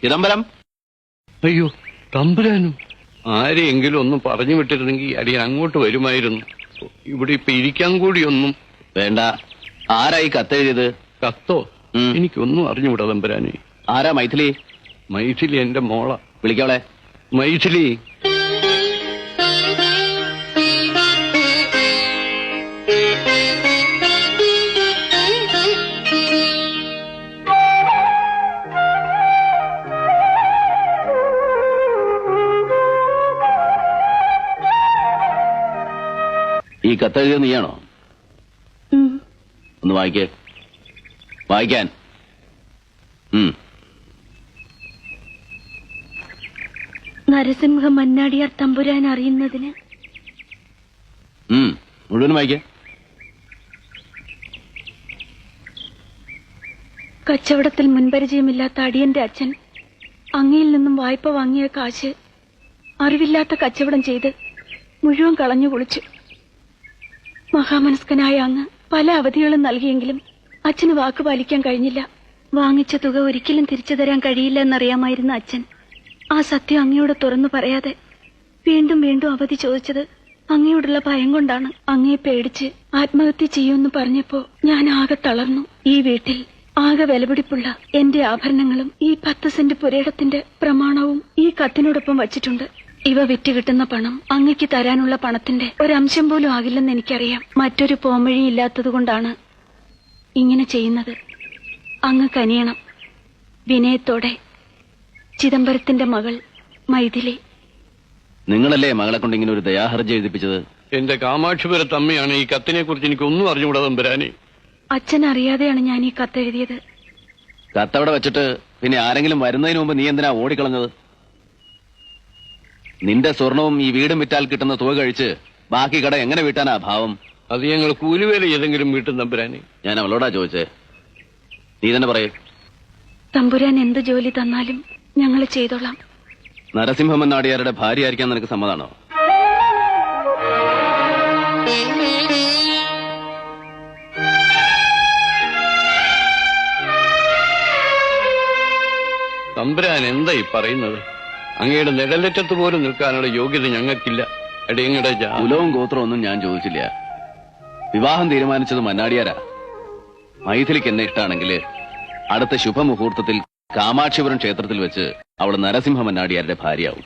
ചിദംബരം. അയ്യോ, തമ്പുരാനും. ആരെയെങ്കിലും ഒന്ന് പറഞ്ഞു വിട്ടിരുന്നെങ്കിൽ അടിയൻ അങ്ങോട്ട് വരുമായിരുന്നു. ഇവിടെ ഇപ്പൊ ഇരിക്കാൻ കൂടിയൊന്നും വേണ്ട. ആരായി കത്തെഴുതിയത്? കത്തോ? എനിക്കൊന്നും അറിഞ്ഞുകൂടാ തമ്പുരാനെ. ആരാ? മൈഥിലി. മൈഥിലി എന്റെ മോള. വിളിക്കവളെ. മൈഥിലി. ഈ കത്തെഴുതിയത് നീയാണോ? ഒന്ന് വായിക്കേ. വായിക്കാൻ. നരസിംഹ മന്നാടിയാർ തമ്പുരാൻ അറിയുന്നതിന്. മുഴുവൻ വായിക്കേ. കച്ചവടത്തിൽ മുൻപരിചയമില്ലാത്ത അടിയന്റെ അച്ഛൻ അങ്ങയിൽ നിന്നും വായ്പ വാങ്ങിയ കാശ് അറിവില്ലാത്ത കച്ചവടം ചെയ്ത് മുഴുവൻ കളഞ്ഞു കുളിച്ചു. മഹാമനസ്കനായ അങ്ങ് പല അവധികളും നൽകിയെങ്കിലും അച്ഛന് വാക്ക് പാലിക്കാൻ കഴിഞ്ഞില്ല. വാങ്ങിച്ച തുക ഒരിക്കലും തിരിച്ചു തരാൻ കഴിയില്ല എന്നറിയാമായിരുന്ന അച്ഛൻ ആ സത്യം അങ്ങയോട് തുറന്നു പറയാതെ വീണ്ടും വീണ്ടും അവധി ചോദിച്ചത് അങ്ങയോടുള്ള ഭയം കൊണ്ടാണ്. അങ്ങയെ പേടിച്ച് ആത്മഹത്യ ചെയ്യുമെന്ന് പറഞ്ഞപ്പോ ഞാൻ ആകെ തളർന്നു. ഈ വീട്ടിൽ ആകെ വിലപിടിപ്പുള്ള എന്റെ ആഭരണങ്ങളും ഈ 10 സെന്റ് പുരയിടത്തിന്റെ പ്രമാണവും ഈ കത്തിനോടൊപ്പം വച്ചിട്ടുണ്ട്. ഇവ വിറ്റ് കിട്ടുന്ന പണം അങ്ങയ്ക്ക് തരാനുള്ള പണത്തിന്റെ ഒരംശം പോലും ആകില്ലെന്ന് എനിക്കറിയാം. മറ്റൊരു പോംവഴി ഇല്ലാത്തതുകൊണ്ടാണ് ഇങ്ങനെ ചെയ്യുന്നത്. അങ്ങ് കനിയണം. വിനയത്തോടെ, ചിദംബരത്തിന്റെ മകൾ മൈഥിലി. നിങ്ങളല്ലേ മകളെ കൊണ്ട് ഇങ്ങനെ ഒരു ദയാഹർജി എഴുതിപ്പിച്ചത്? എന്റെ കാമാക്ഷിപുരത്ത് അമ്മയാണ്. ഈ കത്തിനെ കുറിച്ച് എനിക്കൊന്നും അറിഞ്ഞുകൂടാ തമ്പുരാനെ. അച്ഛൻ അറിയാതെയാണ് ഞാൻ ഈ കത്തെഴുതിയത്. കത്തവിടെ വെച്ചിട്ട് പിന്നെ ആരെങ്കിലും വരുന്നതിന് മുമ്പ് നീ എന്തിനാ ഓടിക്കളഞ്ഞത്? നിന്റെ സ്വർണവും ഈ വീടും വിറ്റാൽ കിട്ടുന്ന തുക കഴിച്ച് ബാക്കി കട എങ്ങനെ വീട്ടാനാ ഭാവം? അത് ഞങ്ങൾ കൂലിവേല ഏതെങ്കിലും വീട്ടും തമ്പുരാനെ. ഞാൻ അവളോടാ ചോദിച്ചേ. നീ തന്നെ പറയേ. തമ്പുരാൻ എന്ത് ജോലി തന്നാലും ഞങ്ങൾ ചെയ്തോളാം. നരസിംഹമൻ നാടിയാരുടെ ഭാര്യ ആയിരിക്കാൻ നിനക്ക് സമ്മതാണോ? തമ്പുരാൻ എന്തായി പറയുന്നത്? അങ്ങയുടെ നിഴലറ്റത്ത് പോലും നിൽക്കാനുള്ള യോഗ്യത ഞങ്ങൾക്കില്ല. എടയങ്ങടെ കുലവും ഗോത്രവും ഒന്നും ഞാൻ ചോദിച്ചില്ല. വിവാഹം തീരുമാനിച്ചത് മന്നാടിയാരാ. മൈഥിലിക്ക് എന്നെ ഇഷ്ടാണെങ്കിൽ അടുത്ത ശുഭമുഹൂർത്തത്തിൽ കാമാക്ഷിപുരം ക്ഷേത്രത്തിൽ വെച്ച് അവൾ നരസിംഹ മന്നാടിയാരുടെ ഭാര്യയാവും.